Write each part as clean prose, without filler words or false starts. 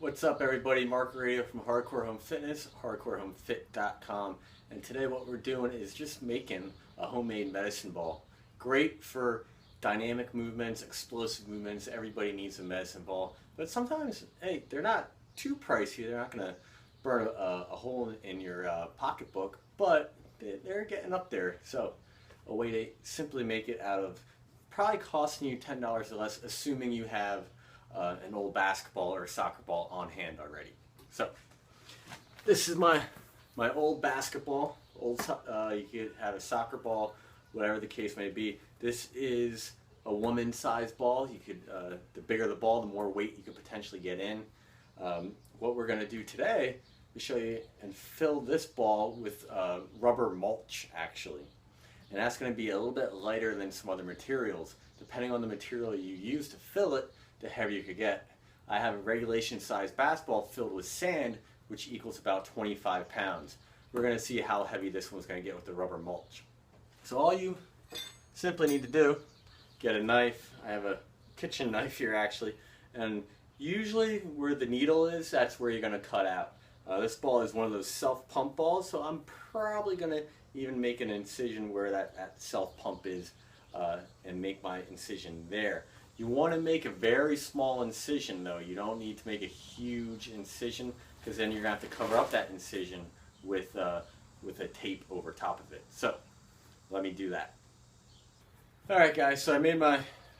What's up, everybody? Mark Araya from Hardcore Home Fitness, hardcorehomefit.com. And today what we're doing is just making a homemade medicine ball. Great for dynamic movements, explosive movements. Everybody needs a medicine ball. But sometimes, hey, they're not too pricey. They're not going to burn a hole in your pocketbook, but they're getting up there. So a way to simply make it out of probably costing you $10 or less, assuming you have an old basketball or soccer ball on hand already. So this is my old basketball. You could have a soccer ball, whatever the case may be. This is a woman-sized ball. You could the bigger the ball, the more weight you could potentially get in. What we're going to do today is show you and fill this ball with rubber mulch, actually. And that's going to be a little bit lighter than some other materials. Depending on the material you use to fill it, the heavier you could get. I have a regulation sized basketball filled with sand, which equals about 25 pounds. We're going to see how heavy this one's going to get with the rubber mulch. So all you simply need to do, get a knife. I have a kitchen knife here actually, and usually where the needle is, that's where you're going to cut out. This ball is one of those self-pump balls, so I'm probably going to even make an incision where that self-pump is and make my incision there. You want to make a very small incision though. You don't need to make a huge incision because then you're going to have to cover up that incision with a tape over top of it. So let me do that. Alright guys, so I made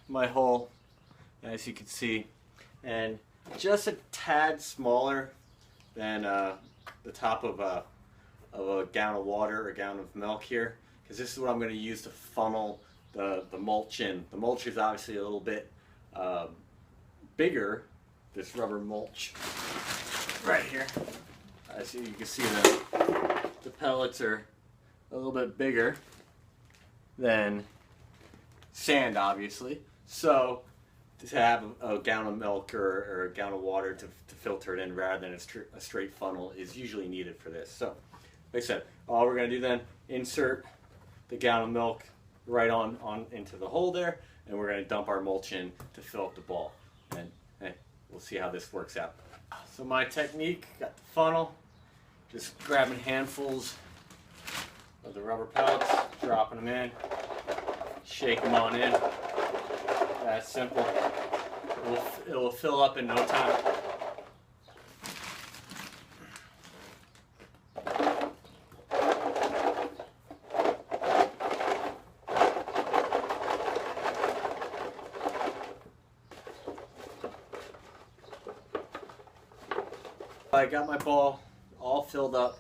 my hole, as you can see, and just a tad smaller than the top of a gallon of water or a gallon of milk here, because this is what I'm going to use to funnel the mulch in. The mulch is obviously a little bit bigger, this rubber mulch right here. As you can see, the pellets are a little bit bigger than sand, obviously. So to have a gallon of milk or a gallon of water to filter it in rather than a straight funnel is usually needed for this. So like I said, all we're going to do then, insert the gallon of milk right on into the hole there, and we're going to dump our mulch in to fill up the ball. And hey, we'll see how this works out. So my technique, got the funnel, just grabbing handfuls of the rubber pellets, dropping them in, shake them on in. That's simple. It will fill up in no time. I got my ball all filled up,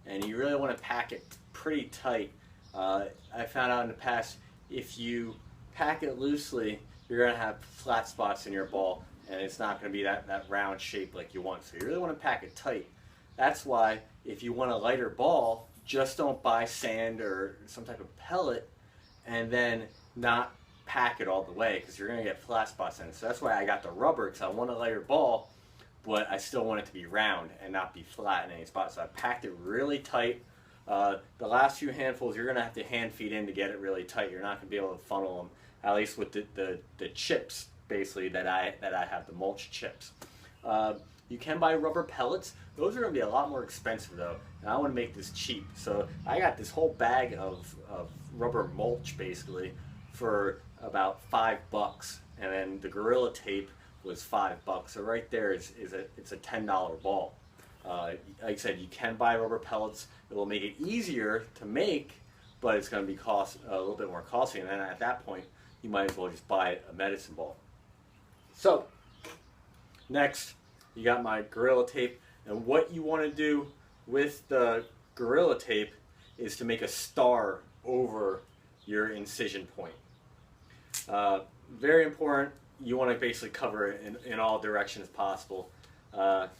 and you really want to pack it pretty tight. I found out in the past, if you pack it loosely, you're going to have flat spots in your ball, and it's not going to be that round shape like you want. So you really want to pack it tight. That's why if you want a lighter ball, just don't buy sand or some type of pellet and then not pack it all the way, because you're going to get flat spots in it. So that's why I got the rubber, because I want a lighter ball, but I still want it to be round and not be flat in any spot. So I packed it really tight. The last few handfuls you're going to have to hand feed in to get it really tight. You're not going to be able to funnel them, at least with the chips, basically, that I have, the mulch chips. You can buy rubber pellets. Those are going to be a lot more expensive though, and I want to make this cheap. So I got this whole bag of rubber mulch basically for about $5, and then the Gorilla Tape was $5. So right there it's a $10 ball. Like I said, you can buy rubber pellets. It will make it easier to make, but it's going to be a little bit more costly. And then at that point, you might as well just buy a medicine ball. So next, you got my Gorilla Tape, and what you want to do with the Gorilla Tape is to make a star over your incision point. Very important. You want to basically cover it in all directions possible. That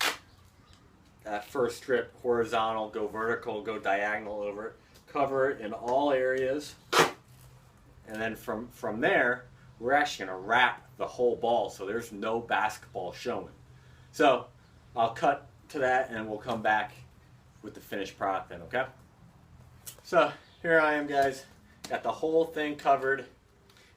first strip, horizontal, go vertical, go diagonal over it. Cover it in all areas. And then from there, we're actually going to wrap the whole ball so there's no basketball showing. So I'll cut to that and we'll come back with the finished product then, okay? So here I am, guys. Got the whole thing covered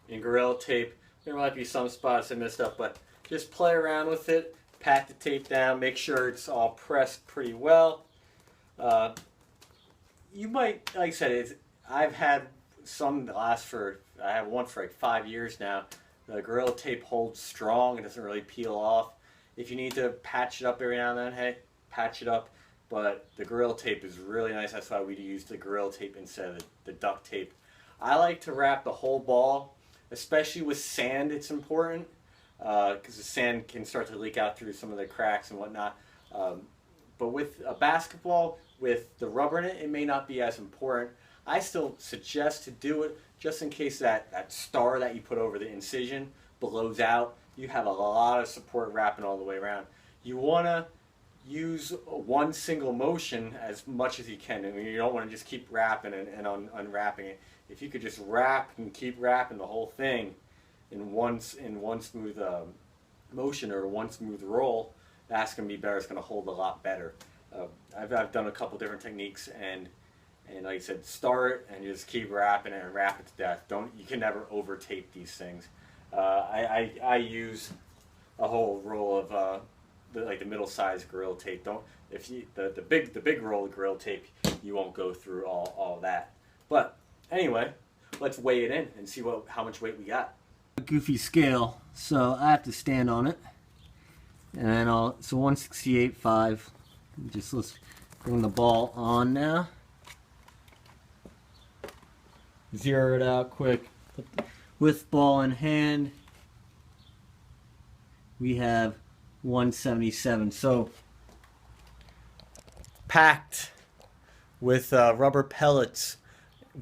in Gorilla Tape. There might be some spots I missed up, but just play around with it. pat the tape down, make sure it's all pressed pretty well. You might, like I said, I've had some that last for, I have one for like 5 years now. The Gorilla Tape holds strong, it doesn't really peel off. If you need to patch it up every now and then, hey, patch it up. But the Gorilla Tape is really nice. That's why we use the Gorilla Tape instead of the duct tape. I like to wrap the whole ball, especially with sand. It's important because the sand can start to leak out through some of the cracks and whatnot. But with a basketball, with the rubber in it, it may not be as important. I still suggest to do it just in case that star that you put over the incision blows out. You have a lot of support wrapping all the way around. You want to use one single motion as much as you can. I mean, you don't want to just keep wrapping and unwrapping it. If you could just wrap and keep wrapping the whole thing in one smooth motion or one smooth roll, that's going to be better. It's going to hold a lot better. I've done a couple different techniques, and like I said, start and just keep wrapping it and wrap it to death. You can never over tape these things. I use a whole roll of the middle sized Gorilla Tape. The big roll of Gorilla Tape, you won't go through all that. But anyway, let's weigh it in and see how much weight we got. A goofy scale, so I have to stand on it, and then so 168.5. Just let's bring the ball on now. Zero it out quick. With ball in hand, we have 177. So packed with rubber pellets,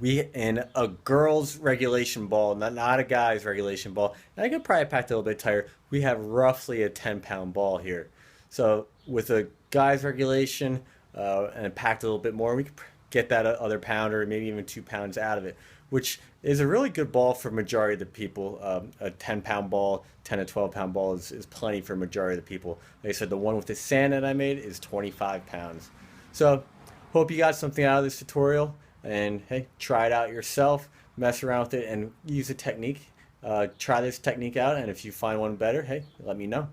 in a girl's regulation ball, not a guy's regulation ball. And I could probably pack it a little bit tighter. We have roughly a 10-pound ball here. So with a guy's regulation and packed a little bit more, we could get that other pound or maybe even 2 pounds out of it, which is a really good ball for majority of the people. A 10-pound ball, 10 to 12-pound ball is plenty for majority of the people. Like I said, the one with the sand that I made is 25 pounds. So hope you got something out of this tutorial, and hey, try it out yourself, mess around with it and use a technique. Try this technique out, and if you find one better, hey, let me know.